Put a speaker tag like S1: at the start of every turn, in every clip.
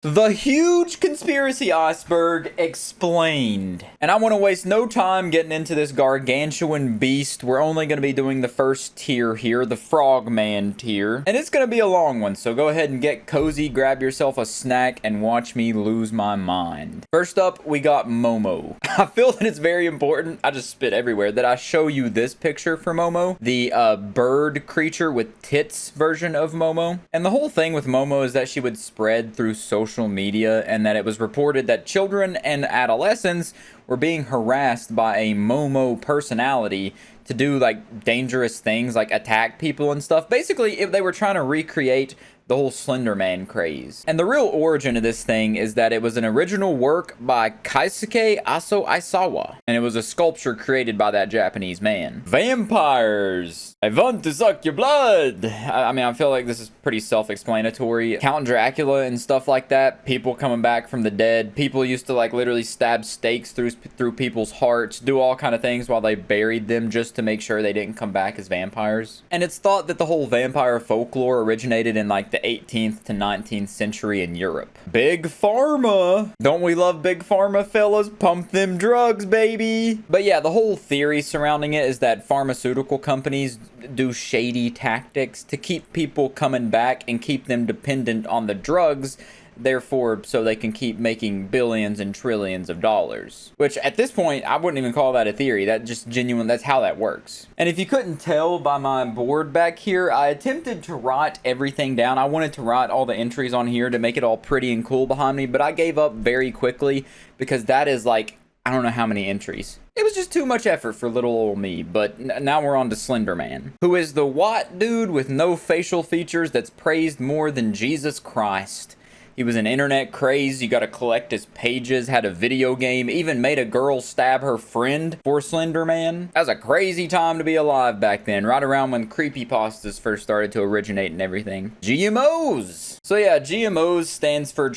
S1: The huge conspiracy iceberg explained. And I want to waste no time getting into this gargantuan beast. We're only going to be doing the first tier here, the frogman tier. And it's going to be a long one, so go ahead and get cozy, grab yourself a snack, and watch me lose my mind. First up, we got Momo. I feel that it's very important, I just spit everywhere, that I show you this picture for Momo. The bird creature with tits version of Momo. And the whole thing with Momo is that she would spread through social media, and that it was reported that children and adolescents were being harassed by a Momo personality to do like dangerous things like attack people and stuff. Basically, if they were trying to recreate the whole Slender Man craze. And the real origin of this thing is that it was an original work by Keisuke Aisawa, and it was a sculpture created by that Japanese man. Vampires! I want to suck your blood! I mean, I feel like this is pretty self-explanatory. Count Dracula and stuff like that, people coming back from the dead, people used to like literally stab stakes through people's hearts, do all kind of things while they buried them just to make sure they didn't come back as vampires. And it's thought that the whole vampire folklore originated in like the 18th to 19th century in Europe. Big Pharma! Don't we love Big Pharma, fellas? Pump them drugs, baby! But yeah, the whole theory surrounding it is that pharmaceutical companies do shady tactics to keep people coming back and keep them dependent on the drugs, therefore so they can keep making billions and trillions of dollars. Which at this point, I wouldn't even call that a theory. That just genuine, that's how that works. And if you couldn't tell by my board back here, I attempted to write everything down. I wanted to write all the entries on here to make it all pretty and cool behind me, but I gave up very quickly because that is like, I don't know how many entries. It was just too much effort for little old me, but now we're on to Slender Man, who is the white dude with no facial features that's praised more than Jesus Christ. He was an internet craze, you gotta collect his pages, had a video game, even made a girl stab her friend for Slender Man. That was a crazy time to be alive back then, right around when creepypastas first started to originate and everything. GMOs! So yeah, GMOs stands for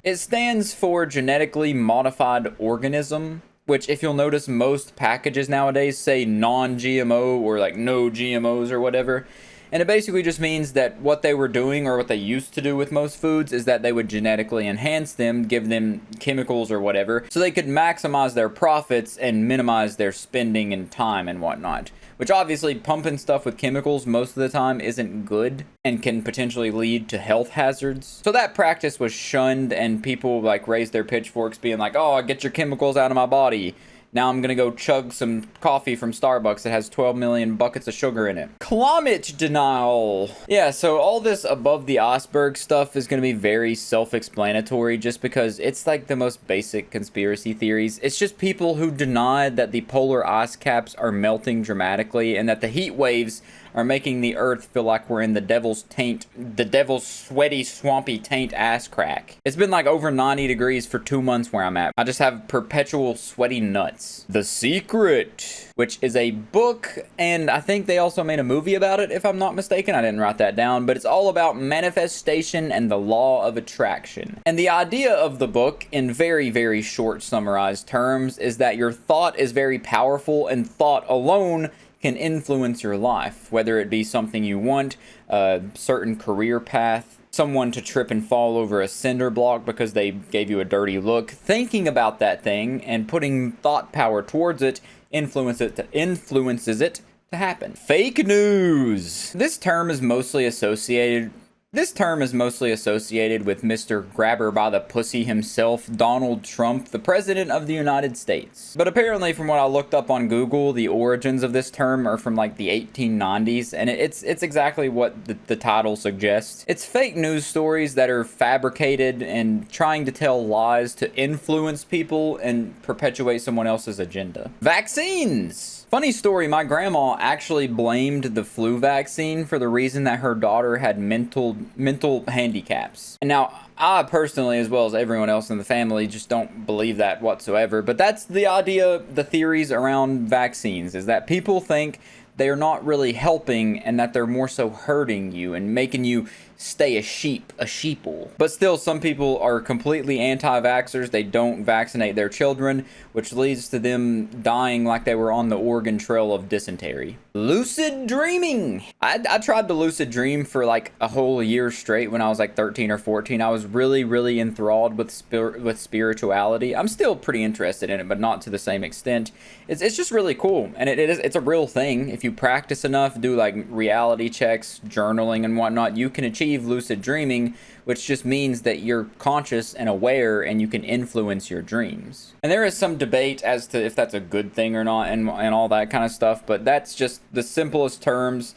S1: it stands for genetically modified organism, which if you'll notice most packages nowadays say non-GMO or like no GMOs or whatever. And it basically just means that what they were doing, or what they used to do with most foods, is that they would genetically enhance them, give them chemicals or whatever, so they could maximize their profits and minimize their spending and time and whatnot. Which obviously pumping stuff with chemicals most of the time isn't good and can potentially lead to health hazards. So that practice was shunned, and people like raised their pitchforks being like, oh, get your chemicals out of my body. Now I'm gonna go chug some coffee from Starbucks that has 12 million buckets of sugar in it. Climate denial. Yeah, so all this above the iceberg stuff is gonna be very self-explanatory just because it's like the most basic conspiracy theories. It's just people who deny that the polar ice caps are melting dramatically and that the heat waves are making the earth feel like we're in the devil's taint, the devil's sweaty, swampy taint ass crack. It's been like over 90 degrees for 2 months where I'm at. I just have perpetual sweaty nuts. The Secret, which is a book, and I think they also made a movie about it, if I'm not mistaken. I didn't write that down, but it's all about manifestation and the law of attraction. And the idea of the book, in very, very short summarized terms, is that your thought is very powerful, and thought alone can influence your life, whether it be something you want, a certain career path, someone to trip and fall over a cinder block because they gave you a dirty look. Thinking about that thing and putting thought power towards it influences it to happen. Fake news. This term is mostly associated with Mr. Grabber by the Pussy himself, Donald Trump, the President of the United States. But apparently, from what I looked up on Google, the origins of this term are from like the 1890s, and it's exactly what the title suggests. It's fake news stories that are fabricated and trying to tell lies to influence people and perpetuate someone else's agenda. Vaccines! Funny story, my grandma actually blamed the flu vaccine for the reason that her daughter had mental handicaps. And now, I personally, as well as everyone else in the family, just don't believe that whatsoever. But that's the idea, the theories around vaccines, is that people think they're not really helping and that they're more so hurting you and making you stay a sheeple. But still, some people are completely anti-vaxxers. They don't vaccinate their children, which leads to them dying like they were on the Oregon Trail of dysentery. Lucid dreaming. I tried to lucid dream for like a whole year straight when I was like 13 or 14. I was really enthralled with spirituality. I'm still pretty interested in it, but not to the same extent. It's just really cool, and it's a real thing. If you practice enough, do like reality checks, journaling and whatnot, you can achieve lucid dreaming, which just means that you're conscious and aware and you can influence your dreams. And there is some debate as to if that's a good thing or not and all that kind of stuff, but that's just the simplest terms,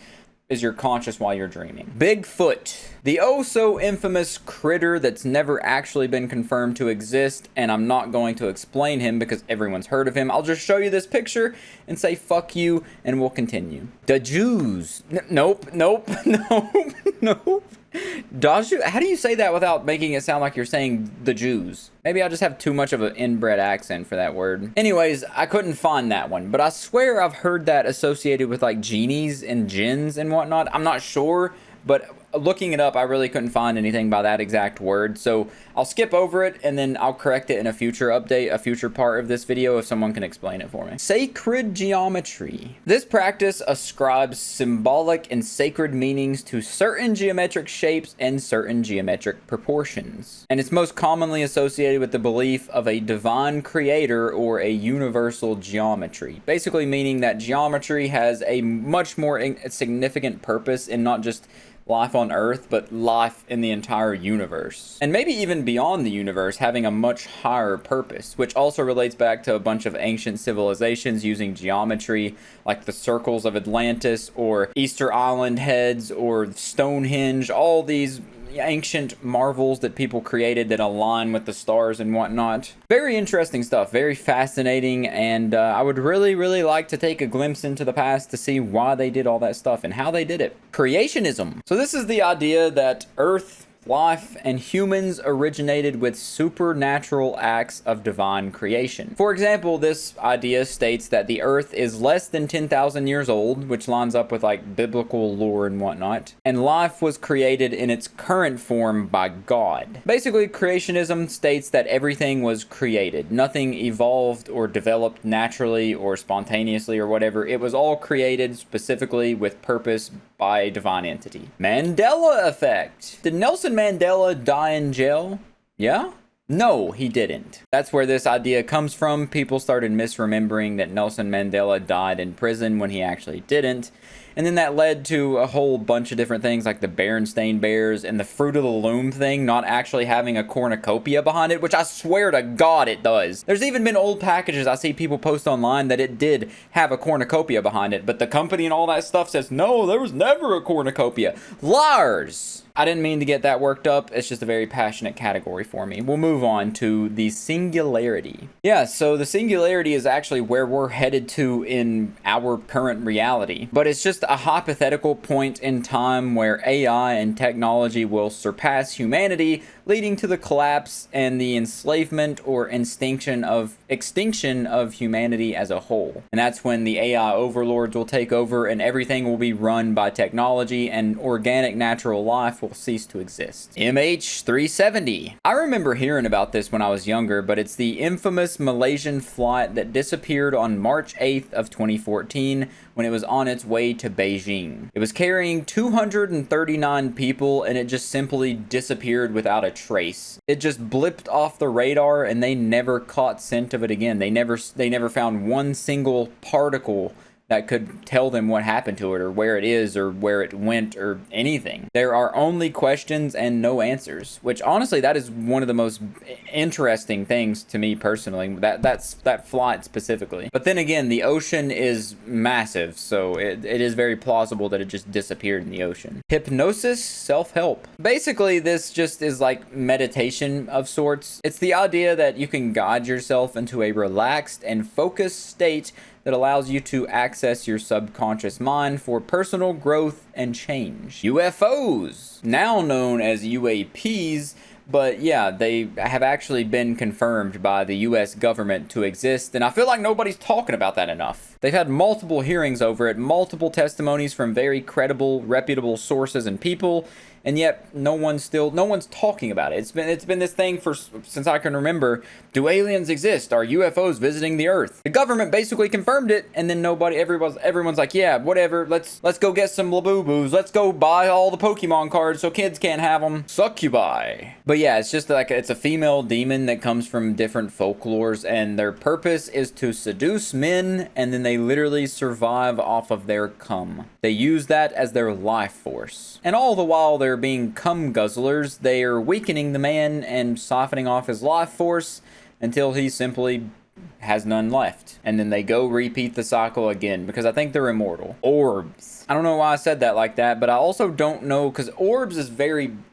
S1: is you're conscious while you're dreaming. Bigfoot. The oh so infamous critter that's never actually been confirmed to exist, and I'm not going to explain him because everyone's heard of him. I'll just show you this picture and say fuck you, and we'll continue. The Jews. Nope. Daju? How do you say that without making it sound like you're saying the Jews? Maybe I just have too much of an inbred accent for that word. Anyways, I couldn't find that one, but I swear I've heard that associated with like genies and jinns and whatnot. I'm not sure, but looking it up, I really couldn't find anything by that exact word, so I'll skip over it and then I'll correct it in a future update, a future part of this video if someone can explain it for me. Sacred geometry. This practice ascribes symbolic and sacred meanings to certain geometric shapes and certain geometric proportions, and it's most commonly associated with the belief of a divine creator or a universal geometry, basically meaning that geometry has a much more significant purpose in not just life on Earth, but life in the entire universe. And maybe even beyond the universe, having a much higher purpose, which also relates back to a bunch of ancient civilizations using geometry, like the circles of Atlantis, or Easter Island heads, or Stonehenge, all these ancient marvels that people created that align with the stars and whatnot. Very interesting stuff, very fascinating, and I would really like to take a glimpse into the past to see why they did all that stuff and how they did it. Creationism. So this is the idea that Earth, life, and humans originated with supernatural acts of divine creation. For example, this idea states that the Earth is less than 10,000 years old, which lines up with like biblical lore and whatnot, and life was created in its current form by God. Basically, creationism states that everything was created. Nothing evolved or developed naturally or spontaneously or whatever. It was all created specifically with purpose by a divine entity. Mandela effect. Did Nelson Mandela die in jail? Yeah? No, he didn't. That's where this idea comes from. People started misremembering that Nelson Mandela died in prison when he actually didn't. And then that led to a whole bunch of different things like the Berenstain Bears and the Fruit of the Loom thing not actually having a cornucopia behind it, which I swear to God it does. There's even been old packages I see people post online that it did have a cornucopia behind it, but the company and all that stuff says, no, there was never a cornucopia. Liars! I didn't mean to get that worked up. It's just a very passionate category for me. We'll move on to the singularity. Yeah, so the singularity is actually where we're headed to in our current reality. But it's just a hypothetical point in time where AI and technology will surpass humanity, leading to the collapse and the enslavement or extinction of humanity as a whole. And that's when the AI overlords will take over and everything will be run by technology and organic natural life will cease to exist. MH370. I remember hearing about this when I was younger, but it's the infamous Malaysian flight that disappeared on March 8th of 2014 when it was on its way to Beijing. It was carrying 239 people and it just simply disappeared without a trace. It just blipped off the radar and they never caught scent of it again. They never found one single particle that could tell them what happened to it or where it is or where it went or anything. There are only questions and no answers, which honestly, that is one of the most interesting things to me personally, that flight specifically. But then again, the ocean is massive, so it is very plausible that it just disappeared in the ocean. Hypnosis, self-help. Basically, this just is like meditation of sorts. It's the idea that you can guide yourself into a relaxed and focused state that allows you to access your subconscious mind for personal growth and change. UFOs, now known as UAPs, but yeah, they have actually been confirmed by the US government to exist, and I feel like nobody's talking about that enough. They've had multiple hearings over it, multiple testimonies from very credible, reputable sources and people, and yet no one's talking about it. It's been this thing since I can remember. Do aliens exist? Are UFOs visiting the Earth? The government basically confirmed it, and then everyone's like, yeah, whatever. Let's go get some Labubu's. Let's go buy all the Pokemon cards so kids can't have them. Succubi. But yeah, it's just like it's a female demon that comes from different folklores, and their purpose is to seduce men, and then they literally survive off of their cum. They use that as their life force. And all the while they're being cum guzzlers, they are weakening the man and siphoning off his life force until he simply has none left. And then they go repeat the cycle again, because I think they're immortal. Orbs. I don't know why I said that like that, but I also don't know, because orbs is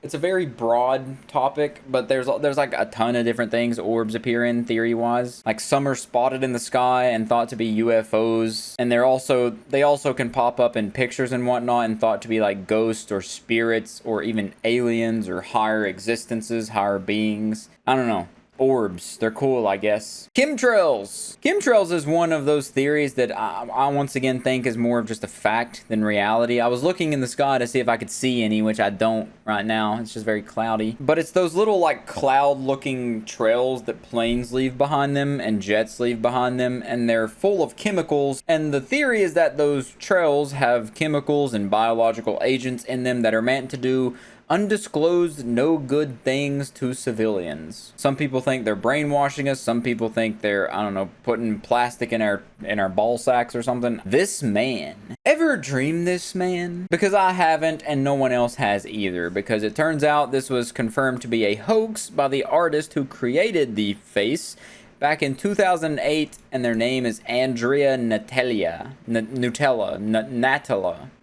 S1: it's a very broad topic, but there's like a ton of different things orbs appear in theory-wise. Like some are spotted in the sky and thought to be UFOs, and they also can pop up in pictures and whatnot and thought to be like ghosts or spirits or even aliens or higher existences, higher beings. I don't know. Orbs. They're cool, I guess. Chemtrails. Chemtrails is one of those theories that I once again think is more of just a fact than reality. I was looking in the sky to see if I could see any, which I don't right now. It's just very cloudy. But it's those little like cloud-looking trails that planes leave behind them and jets leave behind them, and they're full of chemicals. And the theory is that those trails have chemicals and biological agents in them that are meant to do undisclosed no good things to civilians. Some people think they're brainwashing us. Some people think they're, I don't know, putting plastic in our ball sacks or something. This man. Ever dreamed this man? Because I haven't, and no one else has either, because it turns out this was confirmed to be a hoax by the artist who created the face back in 2008, and their name is Andrea Nutella.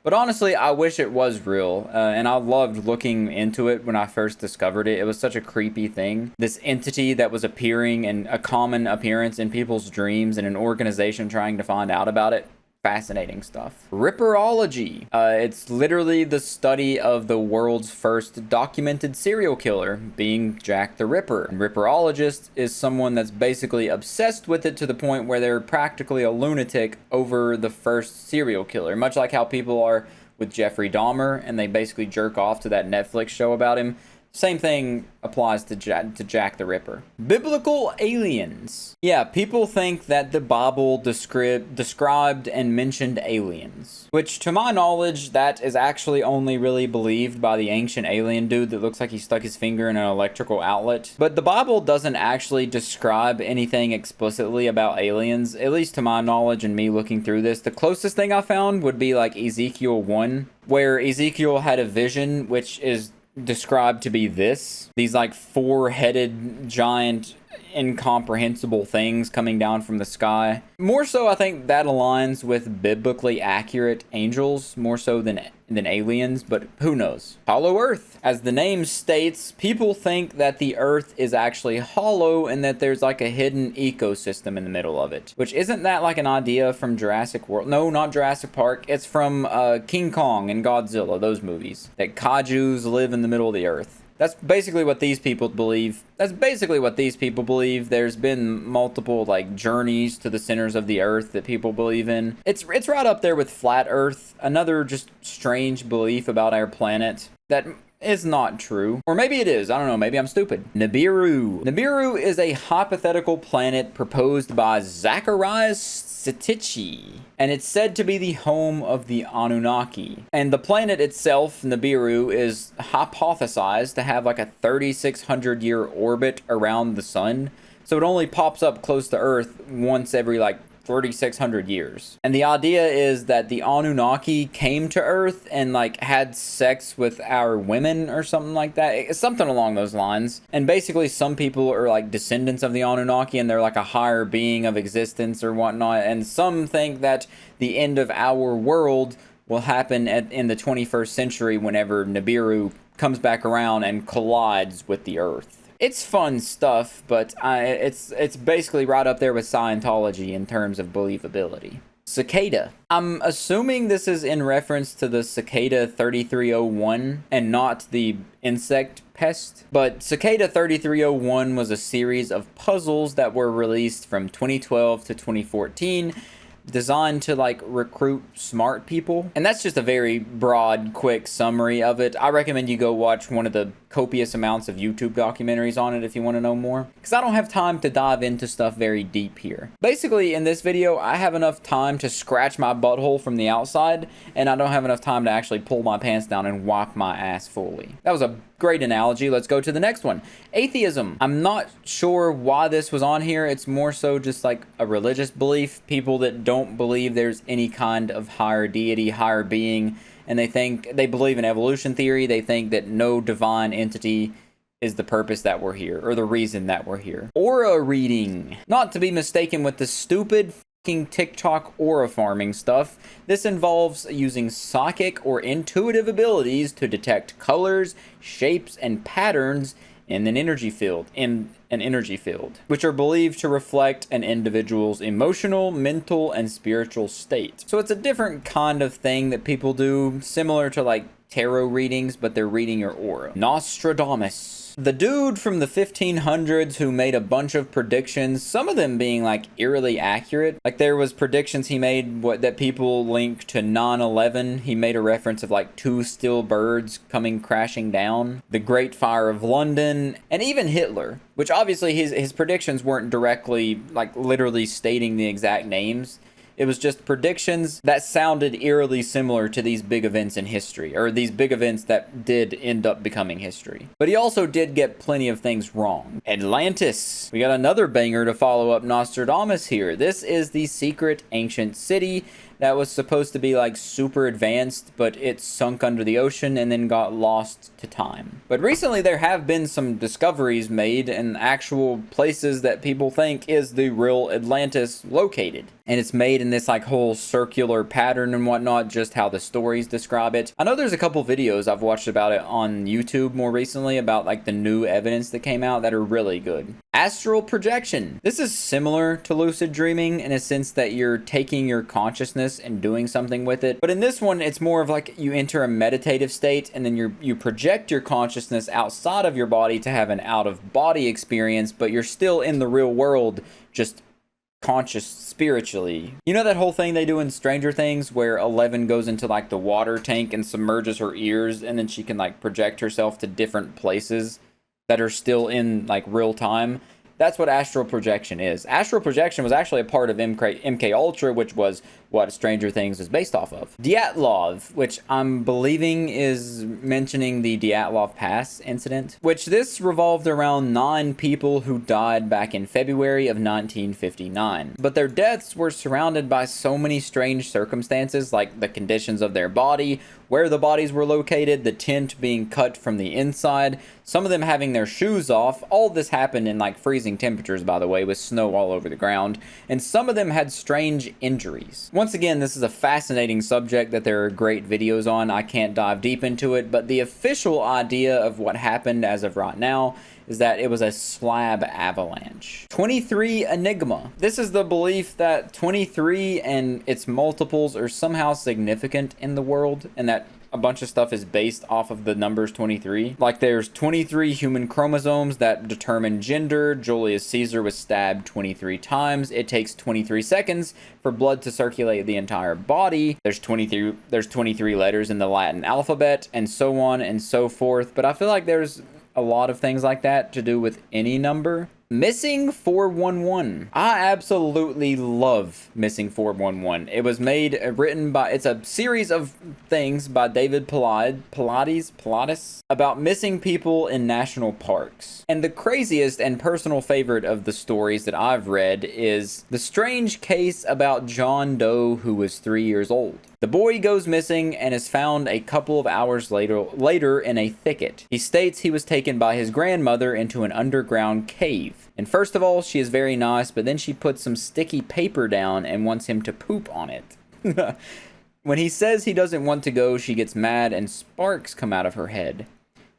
S1: But honestly, I wish it was real, and I loved looking into it when I first discovered it. It was such a creepy thing. This entity that was appearing, and a common appearance in people's dreams, and an organization trying to find out about it. Fascinating stuff. Ripperology. It's literally the study of the world's first documented serial killer, being Jack the Ripper. And ripperologist is someone that's basically obsessed with it to the point where they're practically a lunatic over the first serial killer. Much like how people are with Jeffrey Dahmer, and they basically jerk off to that Netflix show about him. Same thing applies to Jack the Ripper. Biblical aliens. Yeah, people think that the Bible described and mentioned aliens, which to my knowledge, that is actually only really believed by the ancient alien dude that looks like he stuck his finger in an electrical outlet. But the Bible doesn't actually describe anything explicitly about aliens, at least to my knowledge and me looking through this. The closest thing I found would be like Ezekiel 1, where Ezekiel had a vision which is described to be these like four-headed giant incomprehensible things coming down from the sky. More so, I think that aligns with biblically accurate angels more so than aliens, but who knows? Hollow Earth. As the name states, people think that the Earth is actually hollow and that there's like a hidden ecosystem in the middle of it. Which, isn't that like an idea from Jurassic World? No, not Jurassic Park. It's from King Kong and Godzilla, those movies. That kaijus live in the middle of the Earth. That's basically what these people believe. There's been multiple like journeys to the centers of the Earth that people believe in. It's right up there with flat Earth, another just strange belief about our planet that is not true. Or maybe it is. I don't know. Maybe I'm stupid. Nibiru. Nibiru is a hypothetical planet proposed by Zacharias Sitichi, and it's said to be the home of the Anunnaki. And the planet itself, Nibiru, is hypothesized to have like a 3,600 year orbit around the sun. So it only pops up close to Earth once every like 3,600 years. And the idea is that the Anunnaki came to Earth and like had sex with our women or something like that. It's something along those lines. And basically some people are like descendants of the Anunnaki and they're like a higher being of existence or whatnot. And some think that the end of our world will happen in the 21st century whenever Nibiru comes back around and collides with the Earth. It's fun stuff, but it's basically right up there with Scientology in terms of believability. Cicada. I'm assuming this is in reference to the Cicada 3301 and not the insect pest. But Cicada 3301 was a series of puzzles that were released from 2012 to 2014 designed to like recruit smart people. And that's just a very broad, quick summary of it. I recommend you go watch one of the copious amounts of YouTube documentaries on it if you want to know more, because I don't have time to dive into stuff very deep here. Basically, in this video, I have enough time to scratch my butthole from the outside, and I don't have enough time to actually pull my pants down and wipe my ass fully. That was a great analogy. Let's go to the next one. Atheism. I'm not sure why this was on here. It's more so just like a religious belief. People that don't believe there's any kind of higher deity, higher being, and they believe in evolution theory. They think that no divine entity is the purpose that we're here, or the reason that we're here. Aura reading. Not to be mistaken with the stupid fucking TikTok aura farming stuff. This involves using psychic or intuitive abilities to detect colors, shapes, and patterns in an energy field, which are believed to reflect an individual's emotional, mental, and spiritual state. So it's a different kind of thing that people do, similar to like tarot readings, but they're reading your aura. Nostradamus. The dude from the 1500s who made a bunch of predictions, some of them being like eerily accurate. Like there was predictions he made that people link to 9/11. He made a reference of like 2 still birds coming crashing down. The Great Fire of London, and even Hitler, which obviously his predictions weren't directly like literally stating the exact names. It was just predictions that sounded eerily similar to these big events in history, or these big events that did end up becoming history. But he also did get plenty of things wrong. Atlantis. We got another banger to follow up Nostradamus here. This is the secret ancient city that was supposed to be like super advanced, but it sunk under the ocean and then got lost to time. But recently there have been some discoveries made in actual places that people think is the real Atlantis located. And it's made in this like whole circular pattern and whatnot, just how the stories describe it. I know there's a couple videos I've watched about it on YouTube more recently about like the new evidence that came out that are really good. Astral projection. This is similar to lucid dreaming in a sense that you're taking your consciousness and doing something with it. But in this one, it's more of like you enter a meditative state and then you project your consciousness outside of your body to have an out-of-body experience, but you're still in the real world, just conscious spiritually. You know that whole thing they do in Stranger Things where Eleven goes into like the water tank and submerges her ears and then she can like project herself to different places that are still in like real time? That's what astral projection is. Astral projection was actually a part of MK Ultra, which was what Stranger Things is based off of. Dyatlov, which I'm believing is mentioning the Dyatlov Pass incident, which this revolved around 9 people who died back in February of 1959. But their deaths were surrounded by so many strange circumstances, like the conditions of their body, where the bodies were located, the tent being cut from the inside, some of them having their shoes off. All this happened in like freezing temperatures, by the way, with snow all over the ground, and some of them had strange injuries. Once again, this is a fascinating subject that there are great videos on. I can't dive deep into it, but the official idea of what happened as of right now is that it was a slab avalanche. 23 enigma. This is the belief that 23 and its multiples are somehow significant in the world, and that a bunch of stuff is based off of the numbers 23. Like there's 23 human chromosomes that determine gender. Julius Caesar was stabbed 23 times. It takes 23 seconds for blood to circulate the entire body. There's 23 letters in the Latin alphabet, and so on and so forth. But I feel like there's a lot of things like that to do with any number. Missing 411. I absolutely love Missing 411. It was it's a series of things by David Pilates about missing people in national parks. And the craziest and personal favorite of the stories that I've read is the strange case about John Doe, who was 3 years old. The boy goes missing and is found a couple of hours later in a thicket. He states he was taken by his grandmother into an underground cave. And first of all, she is very nice, but then she puts some sticky paper down and wants him to poop on it. When he says he doesn't want to go, she gets mad and sparks come out of her head.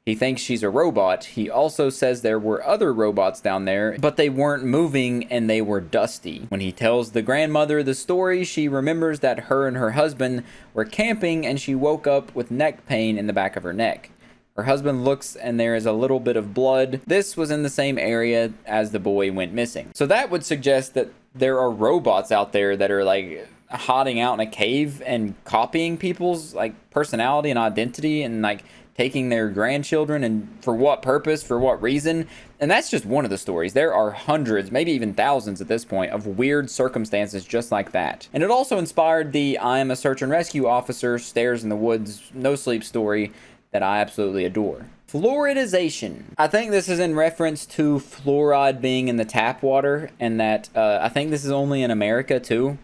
S1: He thinks she's a robot. He also says there were other robots down there, but they weren't moving and they were dusty. When he tells the grandmother the story, she remembers that her and her husband were camping and she woke up with neck pain in the back of her neck. Her husband looks and there is a little bit of blood. This was in the same area as the boy went missing. So that would suggest that there are robots out there that are like hiding out in a cave and copying people's like personality and identity and like taking their grandchildren, and for what purpose, for what reason. And that's just one of the stories. There are hundreds, maybe even thousands at this point, of weird circumstances just like that. And it also inspired the I am a search and rescue officer, stares in the woods, no sleep story that I absolutely adore. Fluoridization. I think this is in reference to fluoride being in the tap water, and that I think this is only in America too.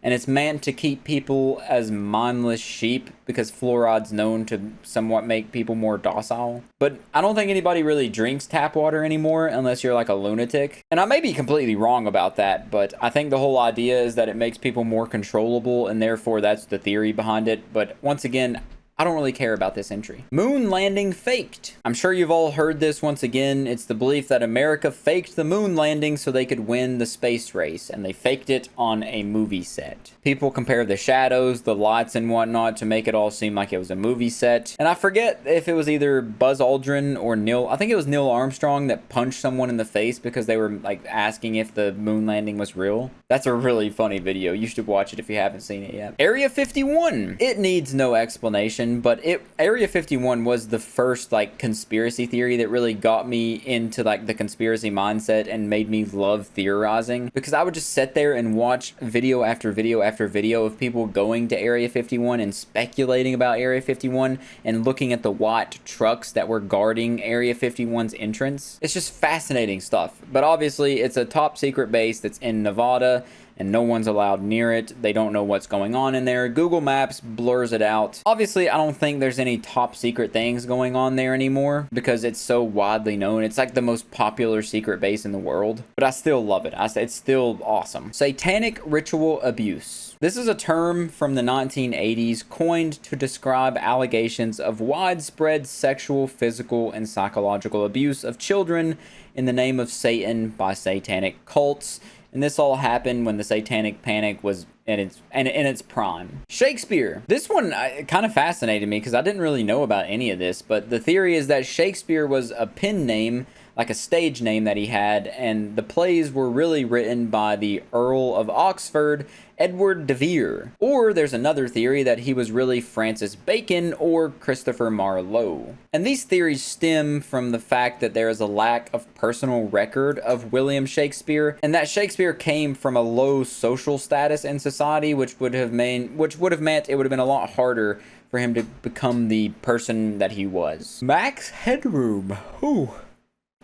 S1: And it's meant to keep people as mindless sheep because fluoride's known to somewhat make people more docile. But I don't think anybody really drinks tap water anymore unless you're like a lunatic. And I may be completely wrong about that, but I think the whole idea is that it makes people more controllable, and therefore that's the theory behind it. But once again, I don't really care about this entry. Moon landing faked. I'm sure you've all heard this once again. It's the belief that America faked the moon landing so they could win the space race, and they faked it on a movie set. People compare the shadows, the lights, and whatnot to make it all seem like it was a movie set. And I forget if it was either Buzz Aldrin or I think it was Neil Armstrong that punched someone in the face because they were like asking if the moon landing was real. That's a really funny video. You should watch it if you haven't seen it yet. Area 51. It needs no explanation. But Area 51 was the first like conspiracy theory that really got me into like the conspiracy mindset and made me love theorizing, because I would just sit there and watch video after video after video of people going to Area 51 and speculating about Area 51 and looking at the white trucks that were guarding Area 51's entrance. It's just fascinating stuff. But obviously it's a top secret base that's in Nevada, and no one's allowed near it. They don't know what's going on in there. Google Maps blurs it out. Obviously, I don't think there's any top secret things going on there anymore because it's so widely known. It's like the most popular secret base in the world, but I still love it. It's still awesome. Satanic ritual abuse. This is a term from the 1980s coined to describe allegations of widespread sexual, physical, and psychological abuse of children in the name of Satan by satanic cults. And this all happened when the satanic panic was in its prime. Shakespeare. This one kind of fascinated me because I didn't really know about any of this, but the theory is that Shakespeare was a pen name, like a stage name that he had, and the plays were really written by the Earl of Oxford, Edward de Vere. Or there's another theory that he was really Francis Bacon or Christopher Marlowe. And these theories stem from the fact that there is a lack of personal record of William Shakespeare, and that Shakespeare came from a low social status in society, which would have meant it would have been a lot harder for him to become the person that he was. Max Headroom. Ooh.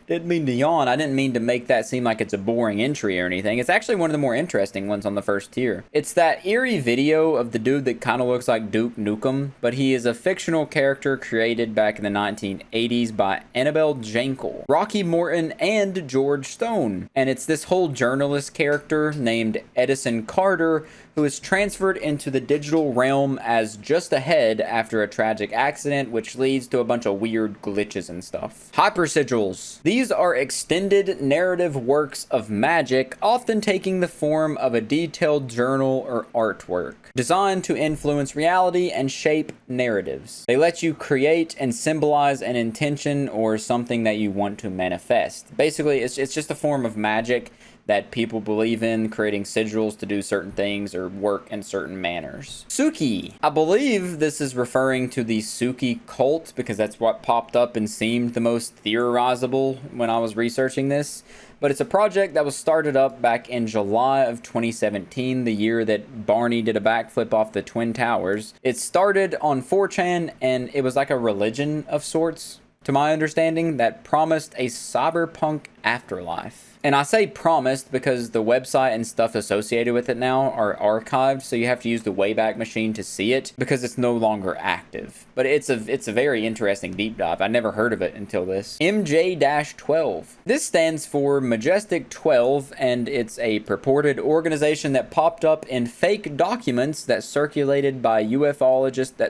S1: Didn't mean to yawn. I didn't mean to make that seem like it's a boring entry or anything. It's actually one of the more interesting ones on the first tier. It's that eerie video of the dude that kind of looks like Duke Nukem, but he is a fictional character created back in the 1980s by Annabelle Jankel, Rocky Morton, and George Stone. And it's this whole journalist character named Edison Carter who is transferred into the digital realm as just a head after a tragic accident, which leads to a bunch of weird glitches and stuff. Hypersigils. These are extended narrative works of magic, often taking the form of a detailed journal or artwork, designed to influence reality and shape narratives. They let you create and symbolize an intention or something that you want to manifest. Basically, it's just a form of magic that people believe in, creating sigils to do certain things or work in certain manners. Suki. I believe this is referring to the Suki cult because that's what popped up and seemed the most theorizable when I was researching this. But it's a project that was started up back in July of 2017, the year that Barney did a backflip off the Twin Towers. It started on 4chan, and it was like a religion of sorts, to my understanding, that promised a cyberpunk afterlife. And I say promised because the website and stuff associated with it now are archived, so you have to use the Wayback Machine to see it because it's no longer active. But it's a very interesting deep dive. I never heard of it until this. MJ-12. This stands for Majestic 12, and it's a purported organization that popped up in fake documents that circulated by UFOologists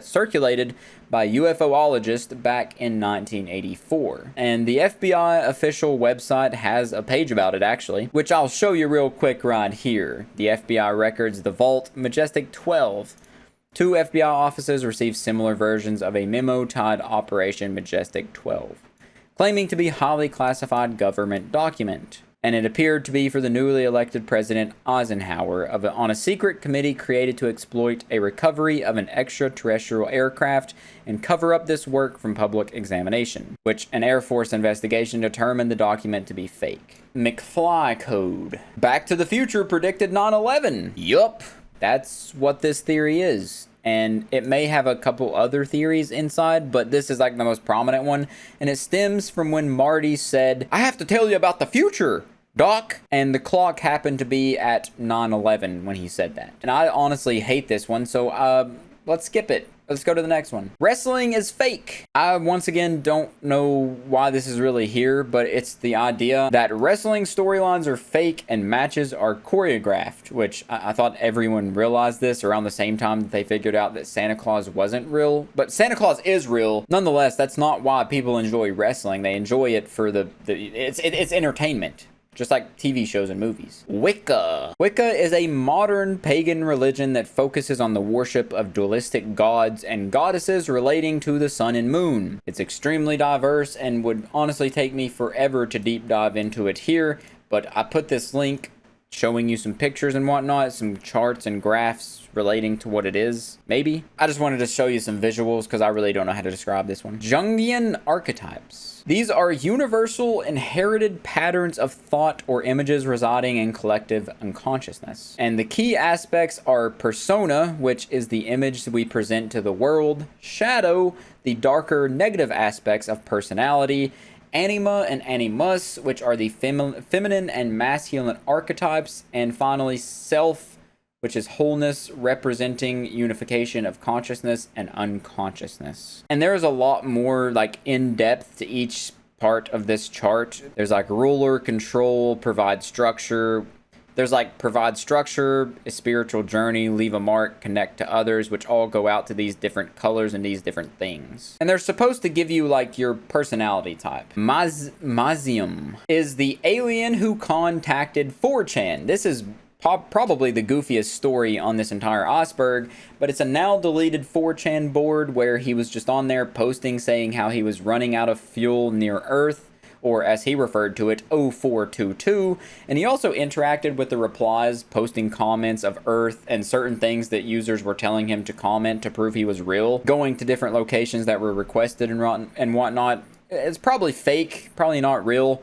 S1: back in 1984. And the FBI official website has a page about it, actually, which I'll show you real quick right here. The FBI records, the Vault, Majestic 12. 2 FBI offices received similar versions of a memo titled Operation Majestic 12, claiming to be highly classified government document. and it appeared to be for the newly elected President Eisenhower on a secret committee created to exploit a recovery of an extraterrestrial aircraft and cover up this work from public examination, which an Air Force investigation determined the document to be fake. McFly code. Back to the Future predicted 9/11. Yup, that's what this theory is. And it may have a couple other theories inside, but this is like the most prominent one. And it stems from when Marty said, "I have to tell you about the future, Doc." And the clock happened to be at 9/11 when he said that. And I honestly hate this one, so let's skip it. Let's go to the next one. Wrestling is fake. I, once again, don't know why this is really here, but it's the idea that wrestling storylines are fake and matches are choreographed, which I thought everyone realized this around the same time that they figured out that Santa Claus wasn't real. But Santa Claus is real. Nonetheless, that's not why people enjoy wrestling. They enjoy it for it's entertainment. Just like TV shows and movies. Wicca. Wicca is a modern pagan religion that focuses on the worship of dualistic gods and goddesses relating to the sun and moon. It's extremely diverse and would honestly take me forever to deep dive into it here, but I put this link showing you some pictures and whatnot, some charts and graphs relating to what it is, maybe. I just wanted to show you some visuals because I really don't know how to describe this one. Jungian archetypes. These are universal inherited patterns of thought or images residing in collective unconsciousness. And the key aspects are persona, which is the image that we present to the world, shadow, the darker negative aspects of personality, anima and animus, which are the feminine and masculine archetypes, and finally self, which is wholeness, representing unification of consciousness and unconsciousness. And there's a lot more like in depth to each part of this chart. There's like ruler, control, provide structure. There's like provide structure, a spiritual journey, leave a mark, connect to others, which all go out to these different colors and these different things. And they're supposed to give you like your personality type. Mazium is the alien who contacted 4chan. This is probably the goofiest story on this entire iceberg, but it's a now deleted 4chan board where he was just on there posting saying how he was running out of fuel near Earth, or as he referred to it, 0422, and he also interacted with the replies, posting comments of Earth and certain things that users were telling him to comment to prove he was real, going to different locations that were requested and whatnot. It's probably fake, probably not real.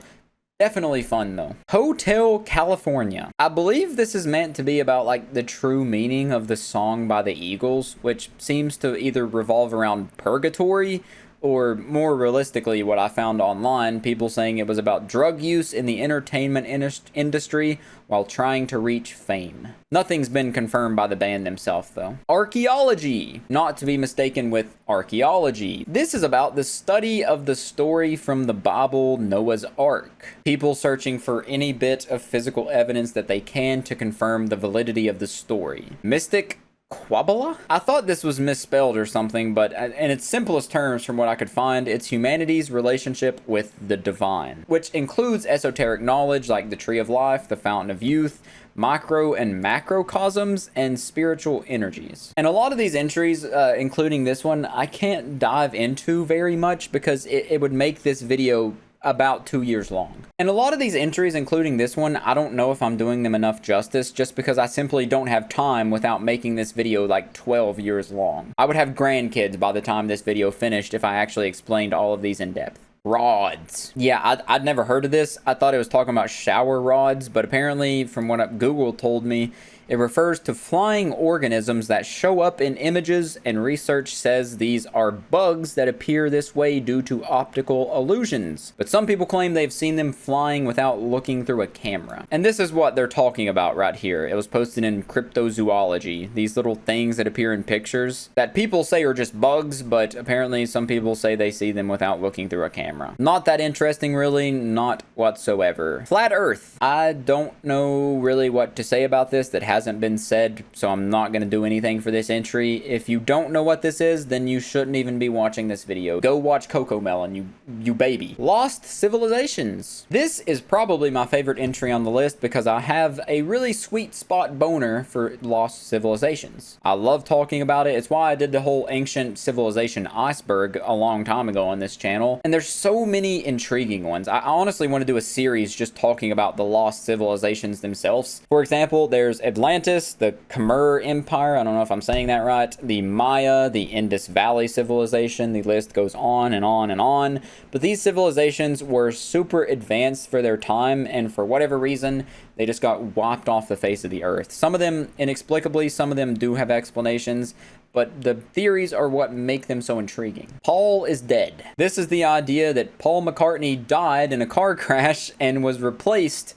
S1: Definitely fun though. Hotel California. I believe this is meant to be about like the true meaning of the song by the Eagles, which seems to either revolve around purgatory or more realistically what I found online, people saying it was about drug use in the entertainment industry while trying to reach fame. Nothing's been confirmed by the band themselves though. Archaeology, not to be mistaken with archaeology. This is about the study of the story from the Bible, Noah's Ark. People searching for any bit of physical evidence that they can to confirm the validity of the story. Mystic Quabala? I thought this was misspelled or something, but in its simplest terms from what I could find, it's humanity's relationship with the divine, which includes esoteric knowledge like the Tree of Life, the Fountain of Youth, micro and macrocosms, and spiritual energies. And a lot of these entries, including this one, I can't dive into very much because it would make this video about 2 years long. And a lot of these entries, including this one, I don't know if I'm doing them enough justice just because I simply don't have time without making this video like 12 years long. I would have grandkids by the time this video finished if I actually explained all of these in depth. Rods. Yeah, I'd never heard of this. I thought it was talking about shower rods, but apparently from what Google told me, it refers to flying organisms that show up in images, and research says these are bugs that appear this way due to optical illusions. But some people claim they've seen them flying without looking through a camera. And this is what they're talking about right here. It was posted in Cryptozoology. These little things that appear in pictures that people say are just bugs, but apparently some people say they see them without looking through a camera. Not that interesting, really, not whatsoever. Flat Earth. I don't know really what to say about this that has hasn't been said, so I'm not going to do anything for this entry. If you don't know what this is, then you shouldn't even be watching this video. Go watch Cocomelon, you baby. Lost civilizations. This is probably my favorite entry on the list because I have a really sweet spot boner for lost civilizations. I love talking about it. It's why I did the whole ancient civilization Iceberg a long time ago on this channel. And there's so many intriguing ones. I honestly want to do a series just talking about the lost civilizations themselves. For example, there's Atlantis, the Khmer Empire, I don't know if I'm saying that right, the Maya, the Indus Valley civilization, the list goes on and on and on. But these civilizations were super advanced for their time, and for whatever reason, they just got wiped off the face of the earth. Some of them inexplicably, some of them do have explanations, but the theories are what make them so intriguing. Paul is dead. This is the idea that Paul McCartney died in a car crash and was replaced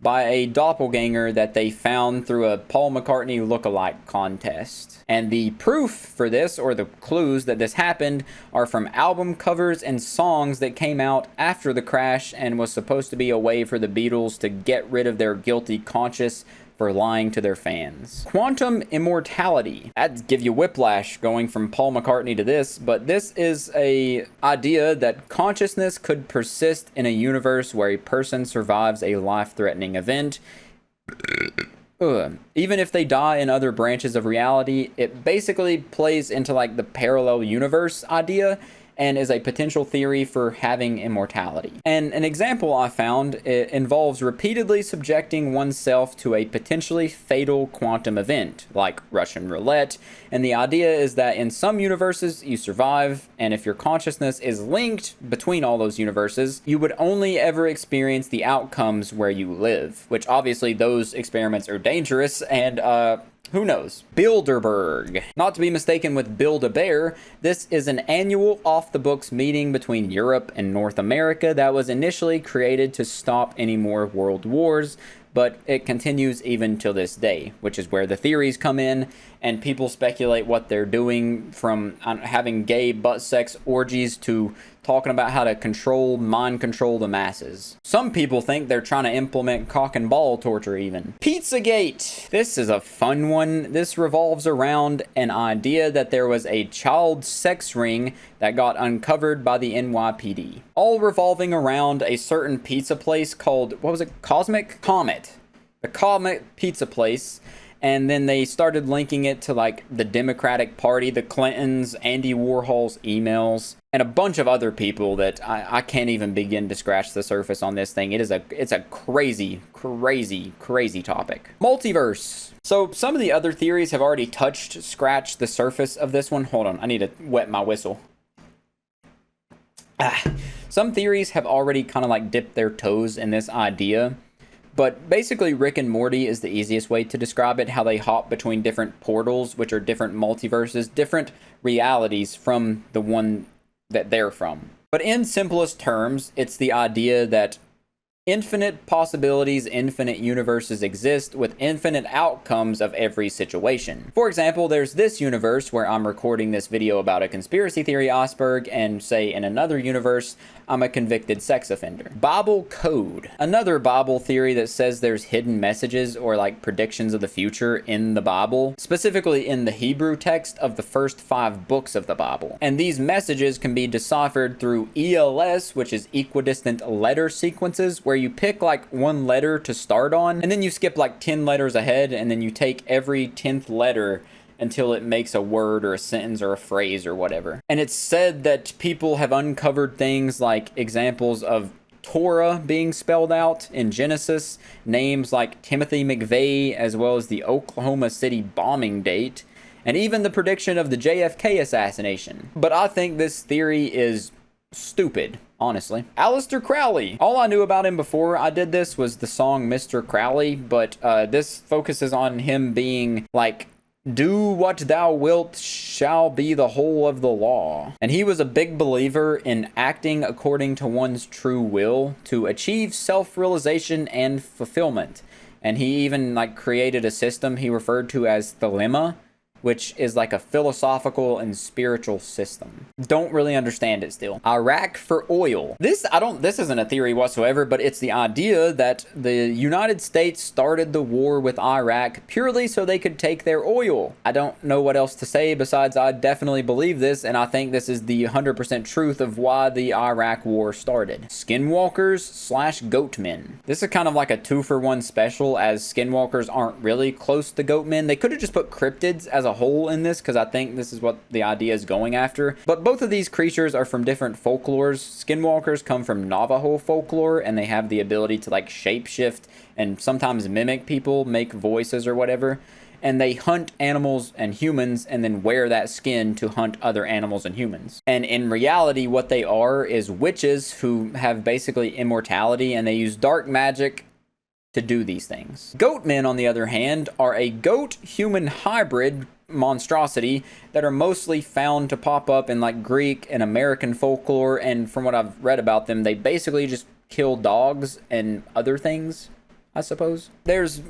S1: by a doppelganger that they found through a Paul McCartney lookalike contest. And the proof for this, or the clues that this happened, are from album covers and songs that came out after the crash and was supposed to be a way for the Beatles to get rid of their guilty conscience for lying to their fans. Quantum immortality. That'd give you whiplash going from Paul McCartney to this, but this is a idea that consciousness could persist in a universe where a person survives a life-threatening event. Even if they die in other branches of reality, it basically plays into like the parallel universe idea and is a potential theory for having immortality. And an example I found, it involves repeatedly subjecting oneself to a potentially fatal quantum event, like Russian roulette, and the idea is that in some universes you survive, and if your consciousness is linked between all those universes, you would only ever experience the outcomes where you live, which obviously those experiments are dangerous, and who knows? Bilderberg. Not to be mistaken with Build-A-Bear, this is an annual off-the-books meeting between Europe and North America that was initially created to stop any more world wars, but it continues even till this day, which is where the theories come in, and people speculate what they're doing, from having gay butt sex orgies to talking about how to mind control the masses. Some people think they're trying to implement cock and ball torture even. Pizzagate. This is a fun one. This revolves around an idea that there was a child sex ring that got uncovered by the NYPD. All revolving around a certain pizza place called, what was it? Comet. The Comet pizza place. And then they started linking it to like the Democratic Party, the Clintons, Andy Warhol's emails, and a bunch of other people that I can't even begin to scratch the surface on this thing. It's a crazy topic. Multiverse. So some of the other theories have already scratched the surface of this one. Hold on, I need to wet my whistle. Some theories have already kind of like dipped their toes in this idea. But basically, Rick and Morty is the easiest way to describe it, how they hop between different portals, which are different multiverses, different realities from the one that they're from. But in simplest terms, it's the idea that infinite possibilities, infinite universes exist with infinite outcomes of every situation. For example, there's this universe where I'm recording this video about a conspiracy theory iceberg, and say in another universe, I'm a convicted sex offender. Bible code. Another Bible theory that says there's hidden messages or like predictions of the future in the Bible, specifically in the Hebrew text of the first 5 books of the Bible. And these messages can be deciphered through ELS, which is equidistant letter sequences, where you pick like one letter to start on, and then you skip like 10 letters ahead, and then you take every 10th letter until it makes a word or a sentence or a phrase or whatever. And it's said that people have uncovered things like examples of Torah being spelled out in Genesis, names like Timothy McVeigh, as well as the Oklahoma City bombing date, and even the prediction of the JFK assassination. But I think this theory is stupid, honestly. Aleister Crowley. All I knew about him before I did this was the song Mr. Crowley, but this focuses on him being like, do what thou wilt shall be the whole of the law. And he was a big believer in acting according to one's true will to achieve self-realization and fulfillment. And he even like created a system he referred to as Thelema, which is like a philosophical and spiritual system. Don't really understand it still. Iraq for oil. This isn't a theory whatsoever, but it's the idea that the United States started the war with Iraq purely so they could take their oil. I don't know what else to say besides I definitely believe this, and I think this is the 100% truth of why the Iraq war started. Skinwalkers / goatmen. This is kind of like a 2-for-1 special, as skinwalkers aren't really close to goatmen. They could have just put cryptids as a whole in this, because I think this is what the idea is going after. But both of these creatures are from different folklores. Skinwalkers come from Navajo folklore, and they have the ability to like shapeshift and sometimes mimic people, make voices or whatever. And they hunt animals and humans and then wear that skin to hunt other animals and humans. And in reality, what they are is witches who have basically immortality, and they use dark magic to do these things. Goatmen, on the other hand, are a goat-human hybrid monstrosity that are mostly found to pop up in like Greek and American folklore, and from what I've read about them, they basically just kill dogs and other things, I suppose. There's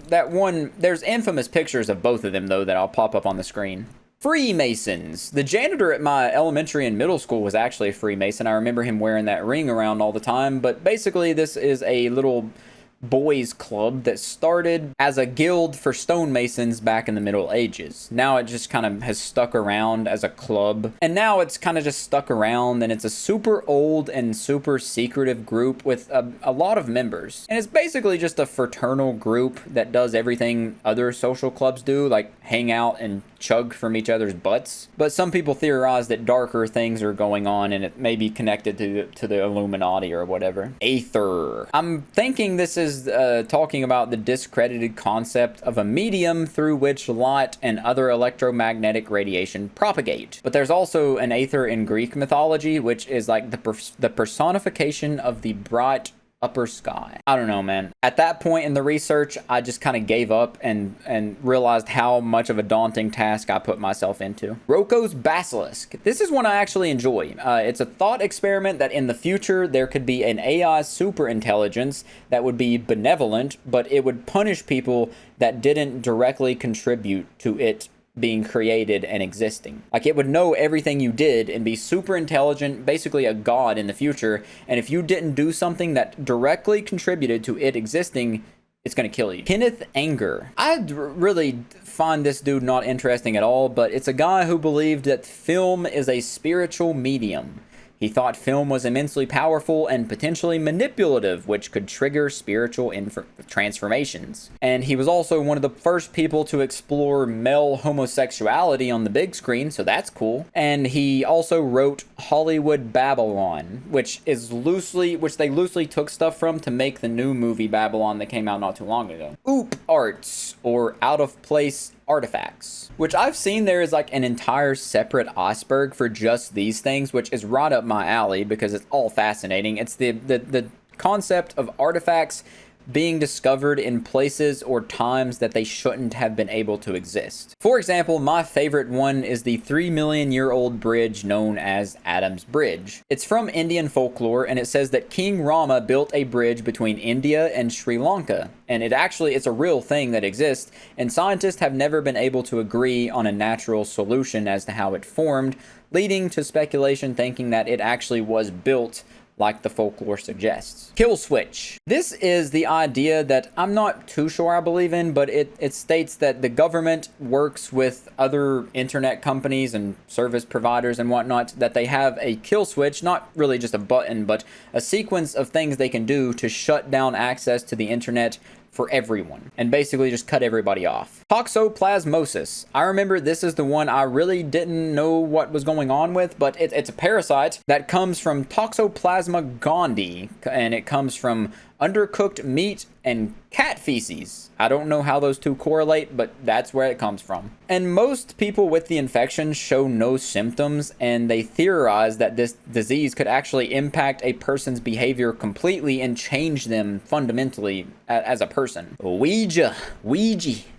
S1: infamous pictures of both of them, though, that I'll pop up on the screen. Freemasons. The janitor at my elementary and middle school was actually a Freemason. I remember him wearing that ring around all the time, but basically this is a little boys club that started as a guild for stonemasons back in the Middle Ages. Now it just kind of has stuck around as a club, and now it's kind of just stuck around, and it's a super old and super secretive group with a lot of members. And it's basically just a fraternal group that does everything other social clubs do, like hang out and chug from each other's butts. But some people theorize that darker things are going on, and it may be connected to the Illuminati or whatever. Aether. I'm thinking this is talking about the discredited concept of a medium through which light and other electromagnetic radiation propagate. But there's also an aether in Greek mythology, which is like the personification of the bright upper sky. I don't know, man. At that point in the research, I just kind of gave up and realized how much of a daunting task I put myself into. Roko's Basilisk. This is one I actually enjoy. It's a thought experiment that in the future there could be an AI superintelligence that would be benevolent, but it would punish people that didn't directly contribute to it being created and existing. Like, it would know everything you did and be super intelligent, basically a god in the future, and if you didn't do something that directly contributed to it existing, it's gonna kill you. Kenneth Anger. I really find this dude not interesting at all, but it's a guy who believed that film is a spiritual medium. He thought film was immensely powerful and potentially manipulative, which could trigger spiritual transformations. And he was also one of the first people to explore male homosexuality on the big screen, so that's cool. And he also wrote Hollywood Babylon, which they loosely took stuff from to make the new movie Babylon that came out not too long ago. Oop arts, or out of place artifacts, which I've seen there is like an entire separate iceberg for just these things, which is right up my alley because it's all fascinating. It's the concept of artifacts being discovered in places or times that they shouldn't have been able to exist. For example, my favorite one is the 3 million-year-old bridge known as Adam's Bridge. It's from Indian folklore, and it says that King Rama built a bridge between India and Sri Lanka. And it's a real thing that exists, and scientists have never been able to agree on a natural solution as to how it formed, leading to speculation thinking that it actually was built like the folklore suggests. Kill switch. This is the idea that I'm not too sure I believe in, but it states that the government works with other internet companies and service providers and whatnot, that they have a kill switch, not really just a button, but a sequence of things they can do to shut down access to the internet for everyone, and basically just cut everybody off. Toxoplasmosis. I remember this is the one I really didn't know what was going on with, but it's a parasite that comes from Toxoplasma gondii, and it comes from undercooked meat and cat feces. I don't know how those two correlate, but that's where it comes from. And most people with the infection show no symptoms, and they theorize that this disease could actually impact a person's behavior completely and change them fundamentally as a person. Ouija,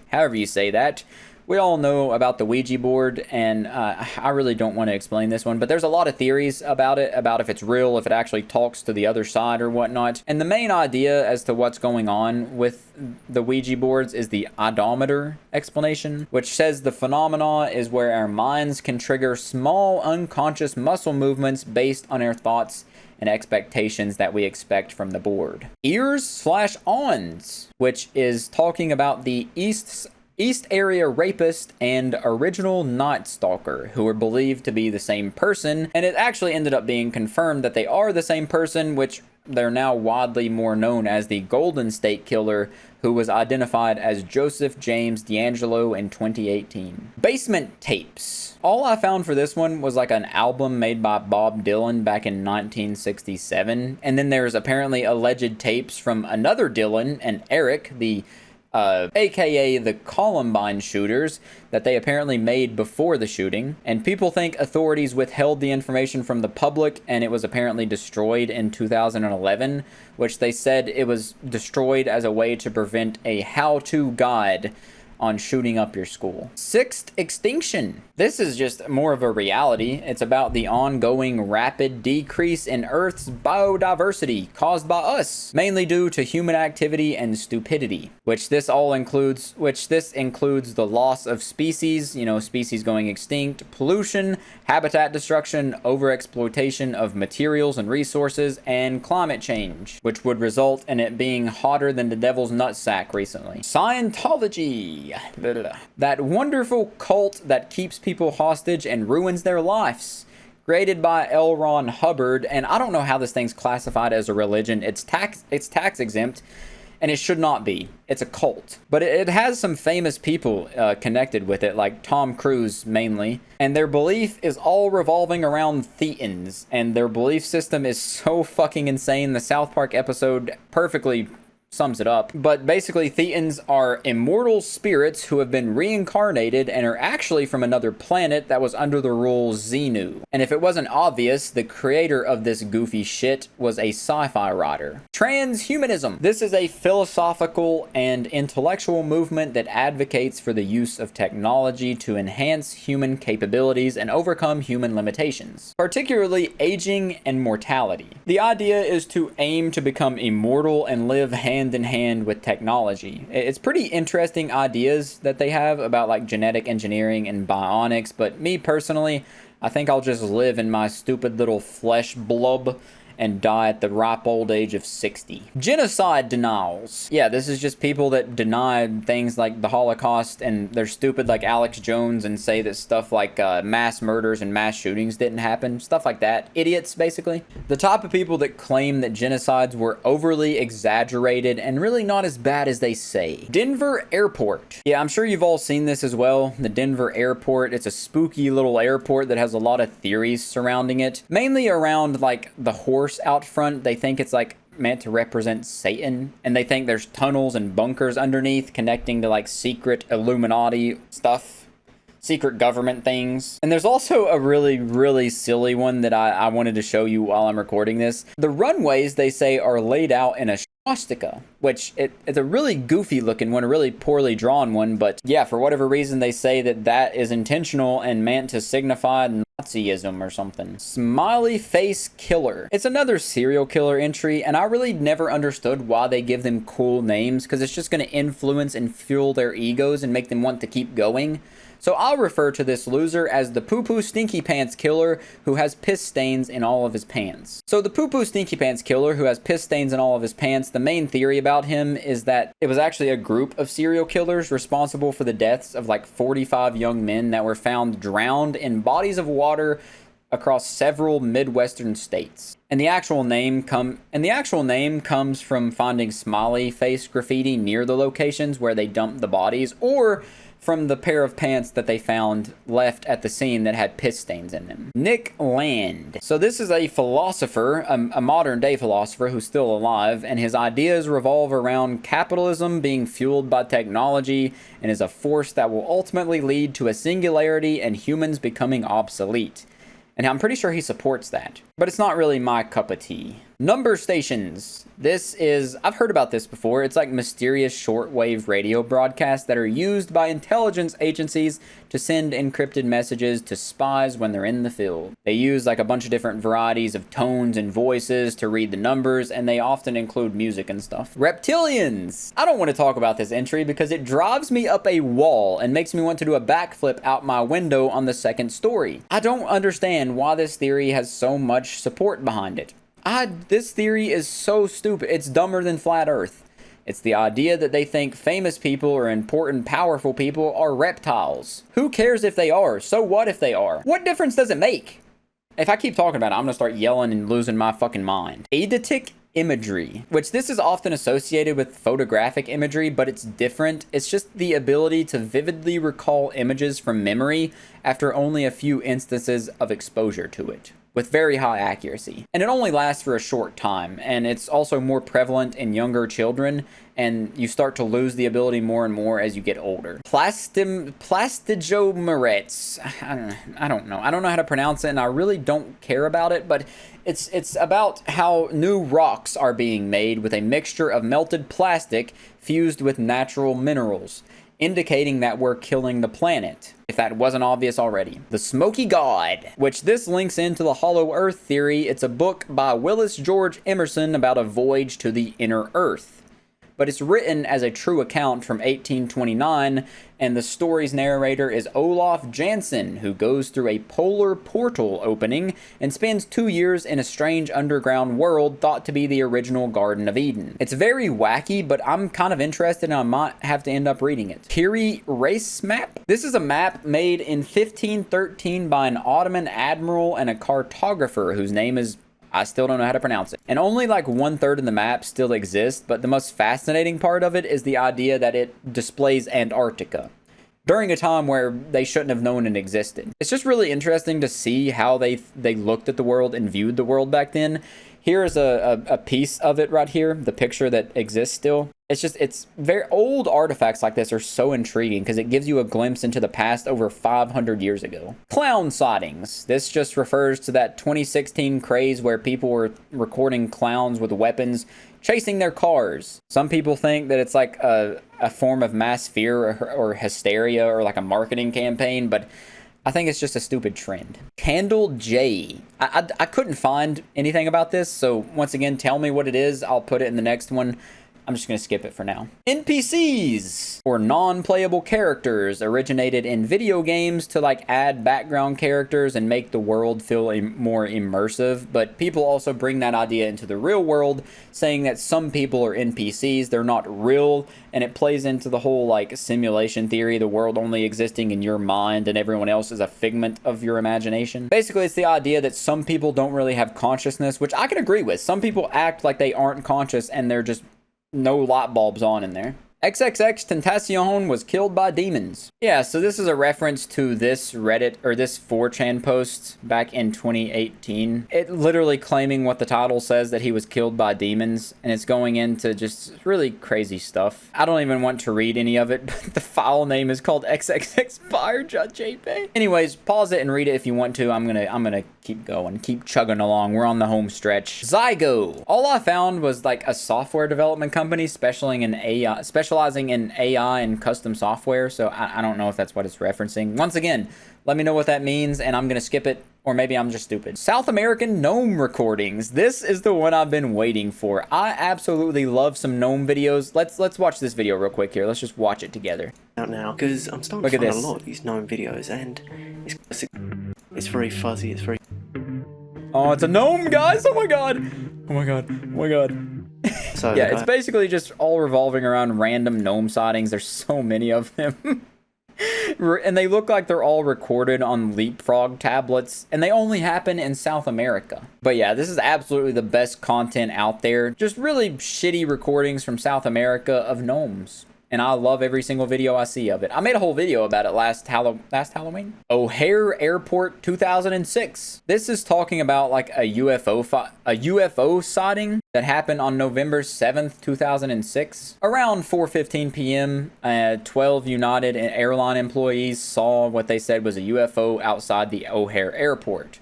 S1: however you say that, we all know about the Ouija board, and I really don't want to explain this one, but there's a lot of theories about it, about if it's real, if it actually talks to the other side or whatnot. And the main idea as to what's going on with the Ouija boards is the odometer explanation, which says the phenomena is where our minds can trigger small unconscious muscle movements based on our thoughts and expectations that we expect from the board. Ears/ons, which is talking about the East Area Rapist and Original Night Stalker, who are believed to be the same person, and it actually ended up being confirmed that they are the same person, which they're now widely more known as the Golden State Killer, who was identified as Joseph James D'Angelo in 2018. Basement tapes. All I found for this one was like an album made by Bob Dylan back in 1967, and then there's apparently alleged tapes from another Dylan and Eric, the aka the Columbine shooters, that they apparently made before the shooting. And people think authorities withheld the information from the public, and it was apparently destroyed in 2011, which they said it was destroyed as a way to prevent a how-to guide on shooting up your school. Sixth extinction. This is just more of a reality. It's about the ongoing rapid decrease in Earth's biodiversity caused by us, mainly due to human activity and stupidity, which this includes the loss of species, species going extinct, pollution, habitat destruction, overexploitation of materials and resources, and climate change, which would result in it being hotter than the devil's nutsack recently. Scientology. That wonderful cult that keeps people hostage and ruins their lives. Created by L. Ron Hubbard, and I don't know how this thing's classified as a religion. It's tax exempt, and it should not be. It's a cult. But it has some famous people connected with it, like Tom Cruise mainly. And their belief is all revolving around thetans, and their belief system is so fucking insane. The South Park episode perfectly sums it up. But basically, thetans are immortal spirits who have been reincarnated and are actually from another planet that was under the rule Xenu. And if it wasn't obvious, the creator of this goofy shit was a sci-fi writer. Transhumanism. This is a philosophical and intellectual movement that advocates for the use of technology to enhance human capabilities and overcome human limitations, particularly aging and mortality. The idea is to aim to become immortal and live hand in hand with technology. It's pretty interesting ideas that they have about like genetic engineering and bionics, but me personally, I think I'll just live in my stupid little flesh blob and die at the ripe old age of 60. Genocide denials. Yeah, this is just people that deny things like the Holocaust, and they're stupid like Alex Jones and say that stuff like mass murders and mass shootings didn't happen. Stuff like that. Idiots, basically. The type of people that claim that genocides were overly exaggerated and really not as bad as they say. Denver Airport. Yeah, I'm sure you've all seen this as well. The Denver Airport. It's a spooky little airport that has a lot of theories surrounding it. Mainly around like the horse out front. They think it's like meant to represent Satan, and they think there's tunnels and bunkers underneath connecting to like secret Illuminati stuff, secret government things. And there's also a really silly one that I wanted to show you while I'm recording this. The runways, they say, are laid out in a swastika, which it's a really goofy looking one, a really poorly drawn one, but yeah, for whatever reason they say that is intentional and meant to signify Nazism or something. Smiley face killer. It's another serial killer entry, and I really never understood why they give them cool names, because it's just going to influence and fuel their egos and make them want to keep going. So I'll refer to this loser as the poo-poo stinky pants killer who has piss stains in all of his pants. So the poo-poo stinky pants killer who has piss stains in all of his pants, the main theory about him is that it was actually a group of serial killers responsible for the deaths of like 45 young men that were found drowned in bodies of water across several Midwestern states. And the actual name comes from finding smiley face graffiti near the locations where they dumped the bodies, or from the pair of pants that they found left at the scene that had piss stains in them. Nick Land. So this is a philosopher, a modern day philosopher who's still alive, and his ideas revolve around capitalism being fueled by technology and is a force that will ultimately lead to a singularity and humans becoming obsolete. And I'm pretty sure he supports that. But it's not really my cup of tea. Number stations. This is, I've heard about this before. It's like mysterious shortwave radio broadcasts that are used by intelligence agencies to send encrypted messages to spies when they're in the field. They use like a bunch of different varieties of tones and voices to read the numbers, and they often include music and stuff. Reptilians. I don't want to talk about this entry because it drives me up a wall and makes me want to do a backflip out my window on the second story. I don't understand why this theory has so much support behind it. This theory is so stupid. It's dumber than flat earth. It's the idea that they think famous people or important, powerful people are reptiles. Who cares if they are? So what if they are? What difference does it make? If I keep talking about it, I'm gonna start yelling and losing my fucking mind. Eidetic imagery, which this is often associated with photographic imagery, but it's different. It's just the ability to vividly recall images from memory after only a few instances of exposure to it, with very high accuracy. And it only lasts for a short time, and it's also more prevalent in younger children, and you start to lose the ability more and more as you get older. Plastigomerets. I don't know how to pronounce it, and I really don't care about it, but it's about how new rocks are being made with a mixture of melted plastic fused with natural minerals, indicating that we're killing the planet, if that wasn't obvious already. The Smoky God, which this links into the Hollow Earth theory. It's a book by Willis George Emerson about a voyage to the inner Earth. But it's written as a true account from 1829, and the story's narrator is Olaf Jansen, who goes through a polar portal opening and spends 2 years in a strange underground world thought to be the original Garden of Eden. It's very wacky, but I'm kind of interested and I might have to end up reading it. Piri Race Map. This is a map made in 1513 by an Ottoman admiral and a cartographer whose name is, I still don't know how to pronounce it. And only like 1/3 of the map still exists, but the most fascinating part of it is the idea that it displays Antarctica during a time where they shouldn't have known it existed. It's just really interesting to see how they looked at the world and viewed the world back then. Here's a piece of it right here, the picture that exists still. It's very old artifacts like this are so intriguing because it gives you a glimpse into the past over 500 years ago. Clown sightings. This just refers to that 2016 craze where people were recording clowns with weapons chasing their cars. Some people think that it's like a form of mass fear or hysteria or like a marketing campaign, but I think it's just a stupid trend. Candle J. I couldn't find anything about this, so once again, tell me what it is. I'll put it in the next one. I'm just going to skip it for now. NPCs, or non-playable characters, originated in video games to like add background characters and make the world feel more immersive. But people also bring that idea into the real world, saying that some people are NPCs, they're not real, and it plays into the whole like simulation theory, the world only existing in your mind and everyone else is a figment of your imagination. Basically, it's the idea that some people don't really have consciousness, which I can agree with. Some people act like they aren't conscious and they're just no light bulbs on in there. XXX Tentacion was killed by demons. Yeah, so this is a reference to this Reddit, or this 4chan post back in 2018. It literally claiming what the title says, that he was killed by demons, and it's going into just really crazy stuff. I don't even want to read any of it, but the file name is called xxxfire.jpg. Anyways, pause it and read it if you want to. I'm gonna keep going, keep chugging along. We're on the home stretch. Zygo. All I found was like a software development company specializing in AI and custom software, so I don't know if that's what it's referencing. Once again, let me know what that means, and I'm gonna skip it, or maybe I'm just stupid. South American gnome recordings. This is the one I've been waiting for. I absolutely love some gnome videos. Let's watch this video real quick here. Let's just watch it together.
S2: Out now, because I'm starting to find a lot of these gnome videos, and it's very fuzzy. It's very.
S1: Oh, it's a gnome, guys! Oh my god! Oh my god! Oh my god! So yeah, it's basically just all revolving around random gnome sightings. There's so many of them. And they look like they're all recorded on leapfrog tablets, and they only happen in South America. But yeah, this is absolutely the best content out there. Just really shitty recordings from South America of gnomes. And I love every single video I see of it. I made a whole video about it last Halloween. O'Hare Airport 2006. This is talking about like a UFO sighting that happened on November 7th, 2006. Around 4:15 p.m., 12 United airline employees saw what they said was a UFO outside the O'Hare Airport,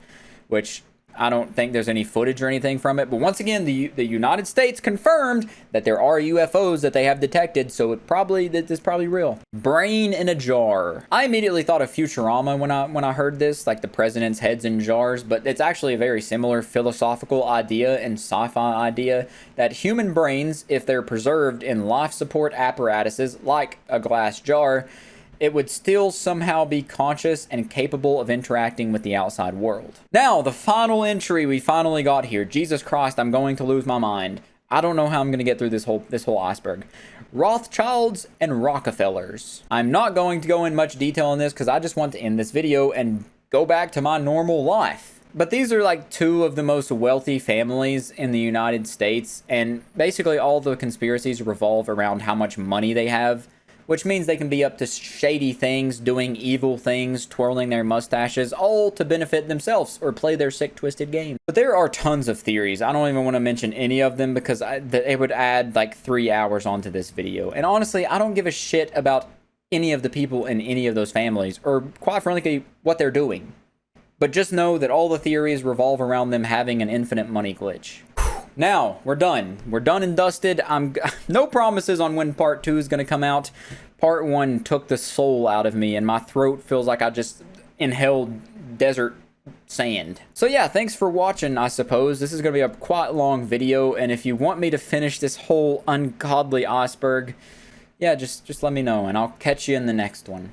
S1: which I don't think there's any footage or anything from it. But once again, the United States confirmed that there are UFOs that they have detected, so this is probably real. Brain in a jar. I immediately thought of Futurama when I heard this, like the president's heads in jars, but it's actually a very similar philosophical idea and sci-fi idea that human brains, if they're preserved in life support apparatuses like a glass jar, it would still somehow be conscious and capable of interacting with the outside world. Now, the final entry we finally got here. Jesus Christ, I'm going to lose my mind. I don't know how I'm going to get through this whole iceberg. Rothschilds and Rockefellers. I'm not going to go in much detail on this because I just want to end this video and go back to my normal life. But these are like two of the most wealthy families in the United States, and basically all the conspiracies revolve around how much money they have, which means they can be up to shady things, doing evil things, twirling their mustaches, all to benefit themselves or play their sick, twisted game. But there are tons of theories. I don't even want to mention any of them because it would add like 3 hours onto this video. And honestly, I don't give a shit about any of the people in any of those families, or quite frankly, what they're doing. But just know that all the theories revolve around them having an infinite money glitch. Now, we're done. We're done and dusted. No promises on when part 2 is going to come out. Part 1 took the soul out of me, and my throat feels like I just inhaled desert sand. So yeah, thanks for watching, I suppose. This is going to be a quite long video, and if you want me to finish this whole ungodly iceberg, yeah, just let me know, and I'll catch you in the next one.